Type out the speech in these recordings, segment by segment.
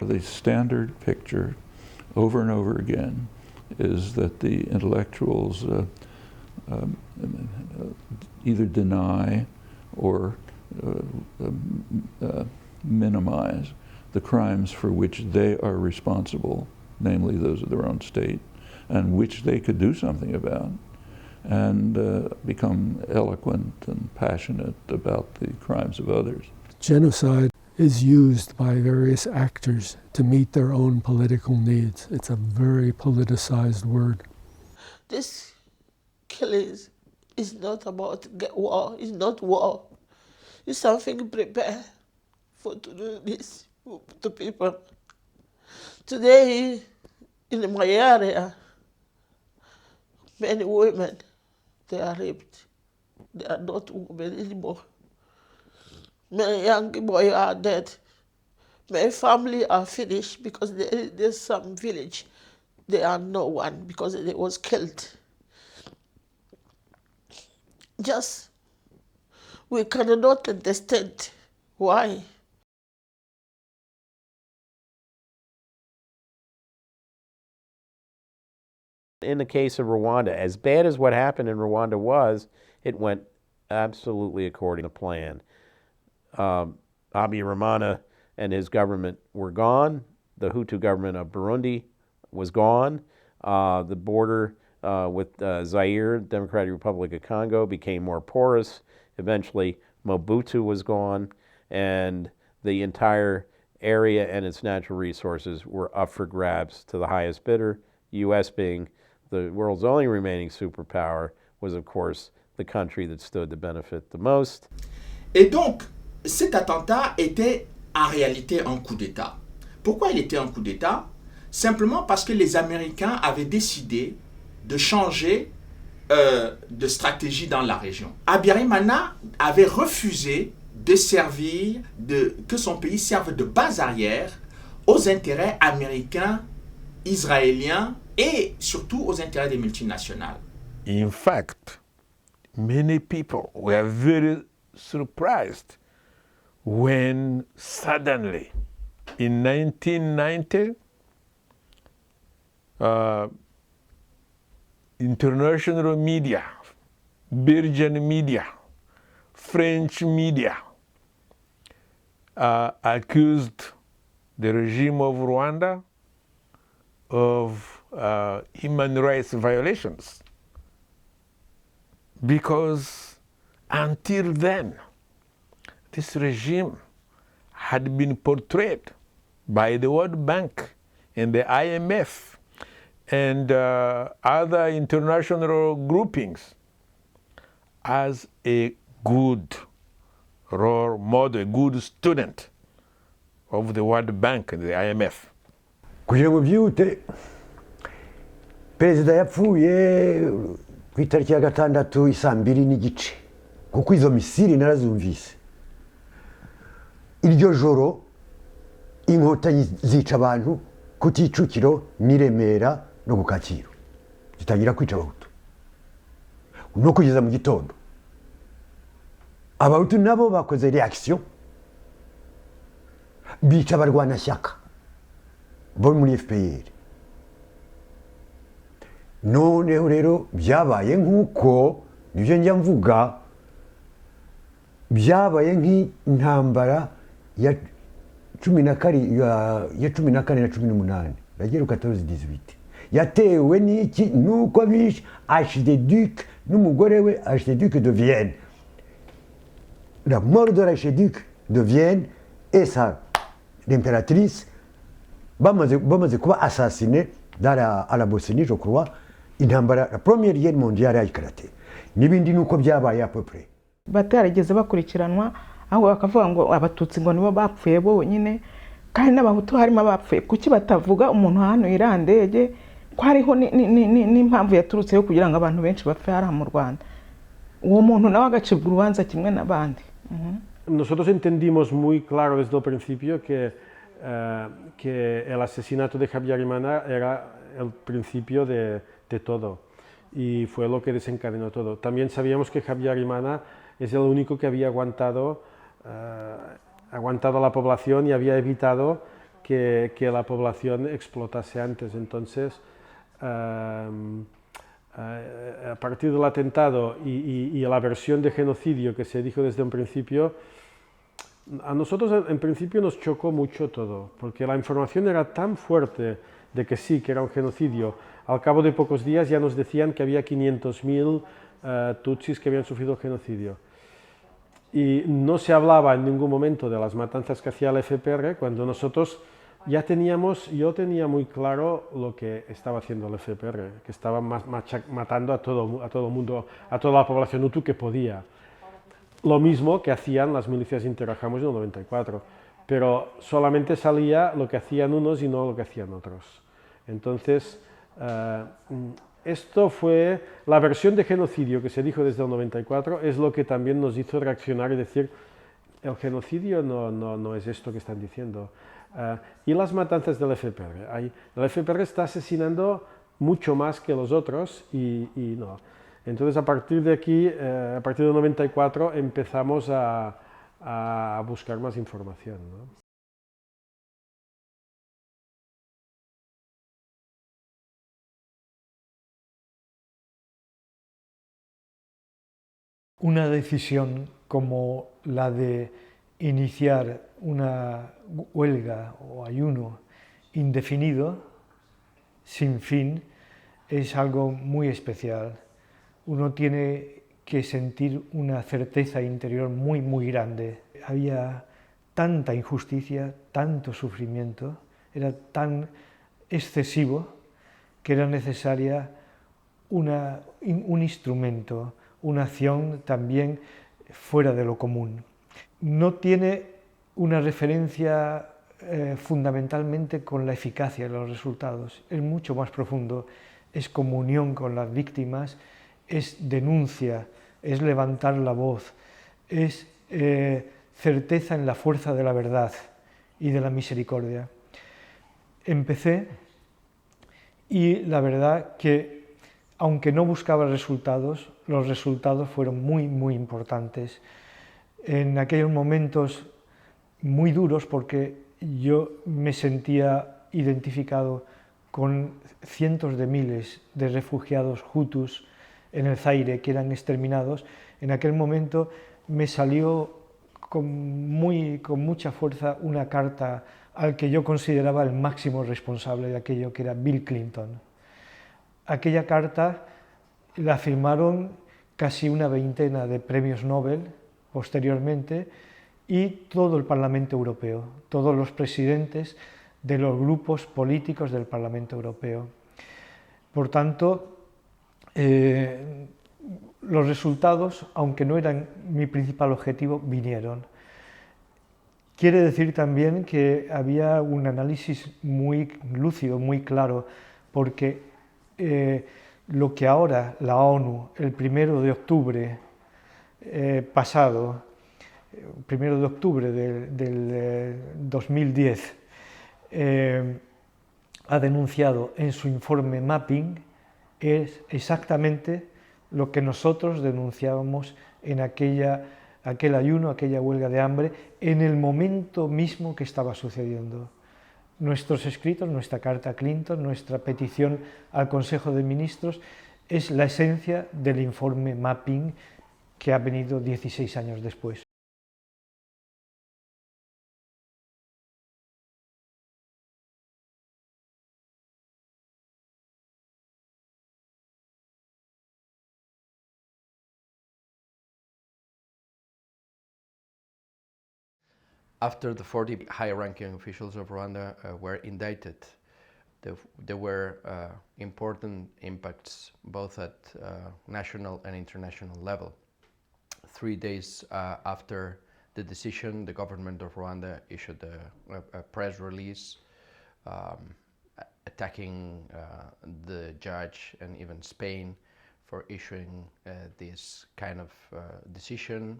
the standard picture over and over again is that the intellectuals either deny or minimize the crimes for which they are responsible, namely those of their own state, and which they could do something about, and become eloquent and passionate about the crimes of others. Genocide is used by various actors to meet their own political needs. It's a very politicized word. This killings is not about war, it's not war. It's something prepared for to do this to people. Today, in my area, many women, they are raped. They are not women anymore. Many young boys are dead. My family are finished because there's some village, they are no one because they was killed. Just, we cannot understand why. In the case of Rwanda, as bad as what happened in Rwanda was, it went absolutely according to plan. Habyarimana and his government were gone. The Hutu government of Burundi was gone. The border with Zaire, Democratic Republic of Congo, became more porous. Eventually, Mobutu was gone, and the entire area and its natural resources were up for grabs to the highest bidder. U.S. being the world's only remaining superpower was, of course, the country that stood to benefit the most. Et donc, cet attentat était en réalité un coup d'État. Pourquoi il était un coup d'État? Simplement parce que les Américains avaient décidé de changer de stratégie dans la région. Habyarimana avait refusé de servir, que son pays serve de base arrière aux intérêts américains, israéliens et surtout aux intérêts des multinationales. In fact, many people were very surprised when suddenly in 1990 international media, Belgian media, French media accused the regime of Rwanda of human rights violations, because until then this regime had been portrayed by the World Bank and the IMF and other international groupings as a good role model, a good student of the World Bank and the IMF. kugira ngo byihute, perezida yapfuye ku itariki ya 6 saa 2:30 kuko izo misiri narazumvise. Iryo joro inkotanyi zica abantu ku Kicukiro n'i Remera no ku Kacyiru, zitangira kwica abahutu no kugeza mu gitondo. Abahutu nabo bakoze reaction, bica abarwanashyaka bo muri FPR. Noneho rero byabaye nk'uko nibyo njya mvuga, byabaye nk'intambara ya 14 na 18 ragero 14-18 yatewe n'iki? Nuko bishe archiduc n'umugore we, archiduc de Vienne. La mort de l'archiduc de Vienne et l'impératrice bamaze kuba assassiné à la Bosnie, je crois. Intambara, la première guerre mondiale yayikarate n'ibindi nuko byabaye à peu près. Batarigeze bakurikiranwa aho bakavuga ngo abatutsi ngo nibo bapfuye bonyine, kandi n'abahutu harimo abapfuye. Kuki batavuga umuntu hano irandege ko hariho n'impamvu yaturutseyo kugira ngo abantu benshi bapfe hariya mu Rwanda? Uwo muntu nawe agacibwa urubanza kimwe n'abandi. Nosotros entendimos muy claro desde el principio que el asesinato de Habyarimana era el principio de todo, y fue lo que desencadenó todo. También sabíamos que Habyarimana es el único que había aguantado a la población y había evitado que la población explotase antes. Entonces, a partir del atentado y la versión de genocidio que se dijo desde un principio, a nosotros en principio nos chocó mucho todo, porque la información era tan fuerte de que sí, que era un genocidio. Al cabo de pocos días ya nos decían que había 500.000 tutsis que habían sufrido genocidio. Y no se hablaba en ningún momento de las matanzas que hacía el FPR, cuando nosotros ya yo tenía muy claro lo que estaba haciendo el FPR, que estaba matando a todo el mundo, a toda la población hutu que podía. Lo mismo que hacían las milicias interrajamos en el 94, pero solamente salía lo que hacían unos y no lo que hacían otros. Entonces, esto fue la versión de genocidio que se dijo desde el 94, es lo que también nos hizo reaccionar y decir, el genocidio no es esto que están diciendo. Y las matanzas del FPR. El FPR está asesinando mucho más que los otros y no. Entonces, a partir de aquí, a partir del 94, empezamos a buscar más información, ¿no? Una decisión como la de iniciar una huelga o ayuno indefinido, sin fin, es algo muy especial. Uno tiene que sentir una certeza interior muy, muy grande. Había tanta injusticia, tanto sufrimiento, era tan excesivo que era necesaria un instrumento, una acción también fuera de lo común. No tiene una referencia fundamentalmente con la eficacia de los resultados, es mucho más profundo, es comunión con las víctimas, es denuncia, es levantar la voz, es certeza en la fuerza de la verdad y de la misericordia. Empecé y la verdad que, aunque no buscaba resultados, los resultados fueron muy, muy importantes. En aquellos momentos muy duros, porque yo me sentía identificado con cientos de miles de refugiados hutus en el Zaire que eran exterminados, en aquel momento me salió con mucha fuerza una carta al que yo consideraba el máximo responsable de aquello, que era Bill Clinton. Aquella carta la firmaron casi una veintena de premios Nobel posteriormente y todo el Parlamento Europeo, todos los presidentes de los grupos políticos del Parlamento Europeo. Por tanto, los resultados, aunque no eran mi principal objetivo, vinieron. Quiere decir también que había un análisis muy lúcido, muy claro, porque lo que ahora la ONU, el 1 de octubre pasado, 1 de octubre del 2010, ha denunciado en su informe Mapping, es exactamente lo que nosotros denunciábamos en aquel ayuno, aquella huelga de hambre, en el momento mismo que estaba sucediendo. Nuestros escritos, nuestra carta a Clinton, nuestra petición al Consejo de Ministros, es la esencia del informe Mapping que ha venido 16 años después. After the 40 high-ranking officials of Rwanda were indicted, there were important impacts both at national and international level. 3 days after the decision, the government of Rwanda issued a press release attacking the judge and even Spain for issuing this kind of decision,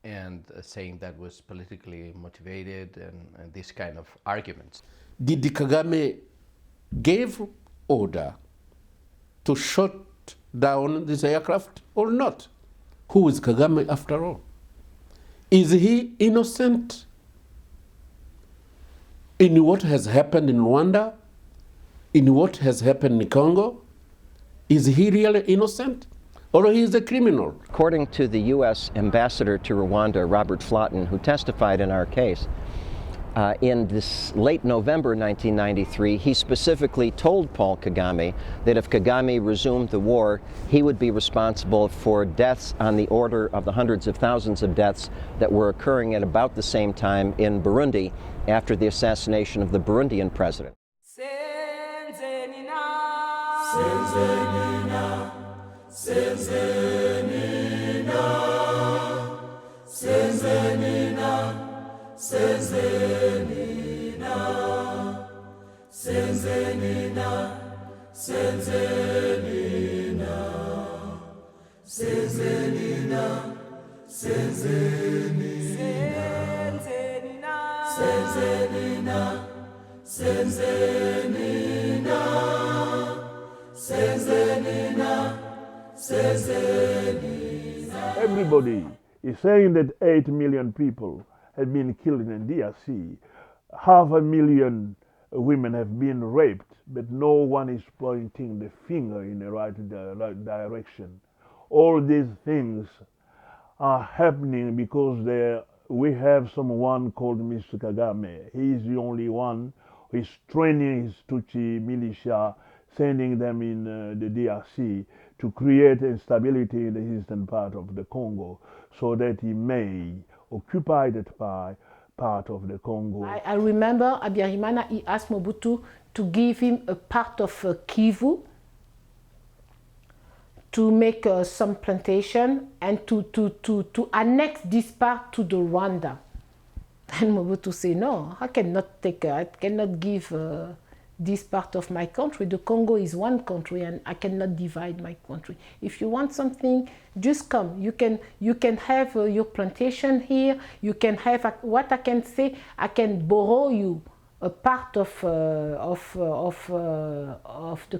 and saying that was politically motivated and this kind of arguments. Did Kagame give order to shut down this aircraft or not? Who is Kagame after all? Is he innocent? in what has happened in Rwanda, in what has happened in Congo? Is he really innocent? Or he is a criminal? According to the U.S. ambassador to Rwanda, Robert Flotten, who testified in our case, in this late November 1993, he specifically told Paul Kagame that if Kagame resumed the war, he would be responsible for deaths on the order of the hundreds of thousands of deaths that were occurring at about the same time in Burundi after the assassination of the Burundian president. Everybody is saying that 8 million people have been killed in DRC. 500,000 women have been raped, but no one is pointing the finger in the right direction. All these things are happening because we have someone called Mr. Kagame. He is the only one who is training his Tutsi militia, sending them in the DRC to create instability in the eastern part of the Congo so that he may occupy that part of the Congo. I remember Habyarimana, he asked Mobutu to give him a part of Kivu to make some plantation and to annex this part to the Rwanda. And Mobutu said, no, I cannot give this part of my country. The Congo is one country and I cannot divide my country. If you want something, just come. You can have your plantation here. You can have, what I can say, I can borrow you a part of the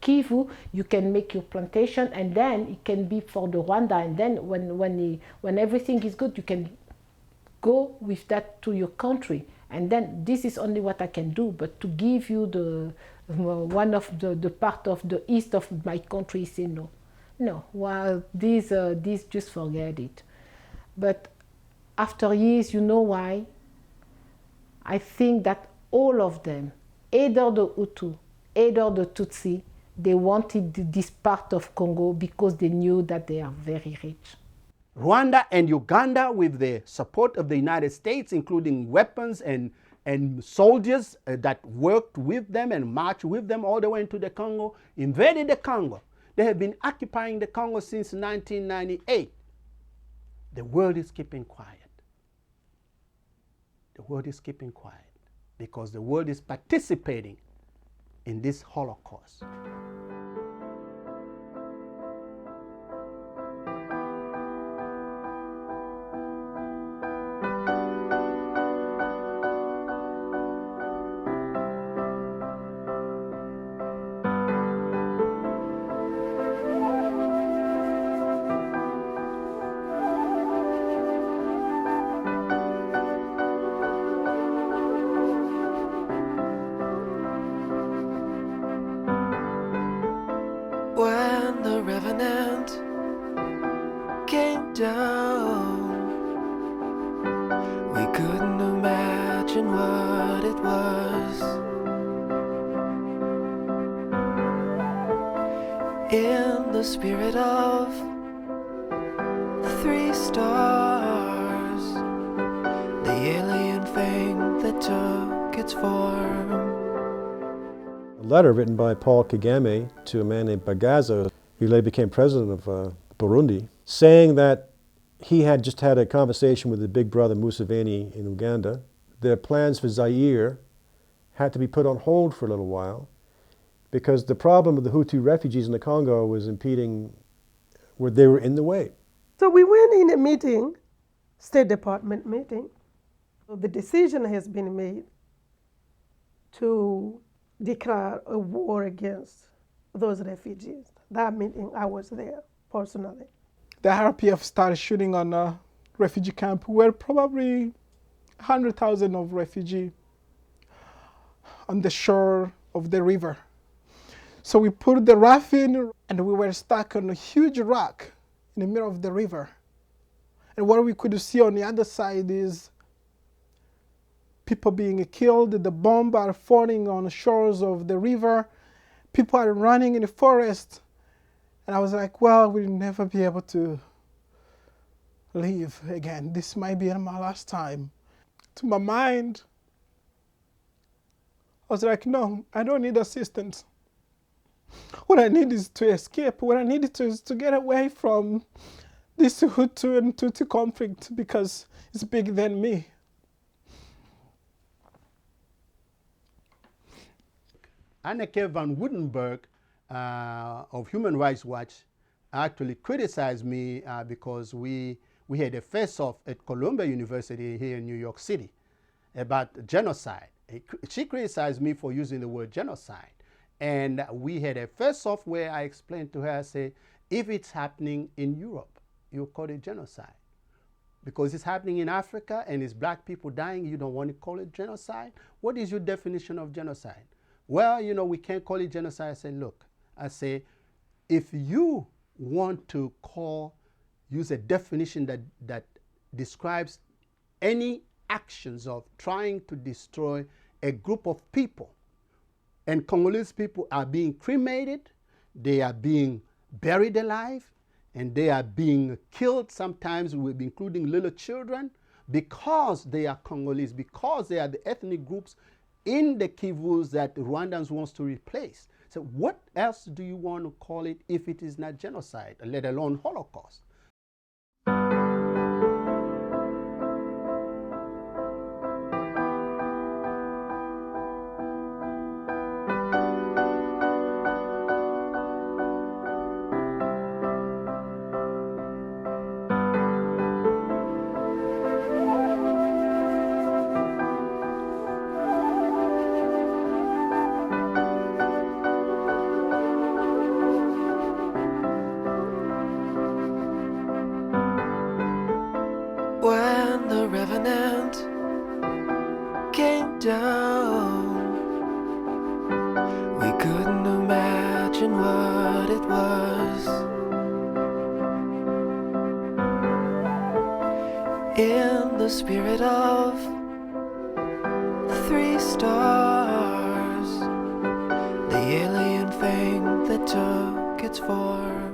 Kivu. You can make your plantation and then it can be for the Rwanda. And then when everything is good, you can go with that to your country. And then this is only what I can do, but to give you one of the part of the east of my country, say no. No, well, these just forget it. But after years, you know why? I think that all of them, either the Hutu, either the Tutsi, they wanted this part of Congo because they knew that they are very rich. Rwanda and Uganda, with the support of the United States, including weapons and soldiers that worked with them and marched with them all the way into the Congo, invaded the Congo. They have been occupying the Congo since 1998. The world is keeping quiet. The world is keeping quiet because the world is participating in this Holocaust. When the revenant came down, we couldn't imagine what it was. In the spirit of the 3 stars, the alien thing that took its form. A letter written by Paul Kagame to a man named Bagaza, who later became president of Burundi, saying that he had just had a conversation with his big brother Museveni in Uganda. Their plans for Zaire had to be put on hold for a little while because the problem of the Hutu refugees in the Congo was impeding, where they were in the way. So we went in a meeting, State Department meeting. So the decision has been made to declare a war against those refugees. That meeting, I was there personally. The RPF started shooting on a refugee camp where probably 100,000 of refugees. on the shore of the river. So we put the raft in, and we were stuck on a huge rock in the middle of the river. And what we could see on the other side is people being killed, the bombs are falling on the shores of the river, people are running in the forest. And I was like, well, we'll never be able to leave again. This might be my last time. To my mind, I was like, no, I don't need assistance. What I need is to escape. What I need is to get away from this Hutu and Tutsi conflict because it's bigger than me. Anneke van Woudenberg of Human Rights Watch actually criticized me because we had a face-off at Columbia University here in New York City about genocide. She criticized me for using the word genocide. And we had a face-off where I explained to her, I said, if it's happening in Europe, you call it genocide. Because it's happening in Africa and it's black people dying, you don't want to call it genocide? What is your definition of genocide? Well, you know, we can't call it genocide. I say, look, I say, if you want to use a definition that describes any actions of trying to destroy a group of people, and Congolese people are being cremated, they are being buried alive, and they are being killed sometimes, including little children, because they are Congolese, because they are the ethnic groups in the Kivus that Rwandans wants to replace. So what else do you want to call it if it is not genocide, let alone Holocaust? When the revenant came down, we couldn't imagine what it was. In the spirit of 3 stars, the alien thing that took its form.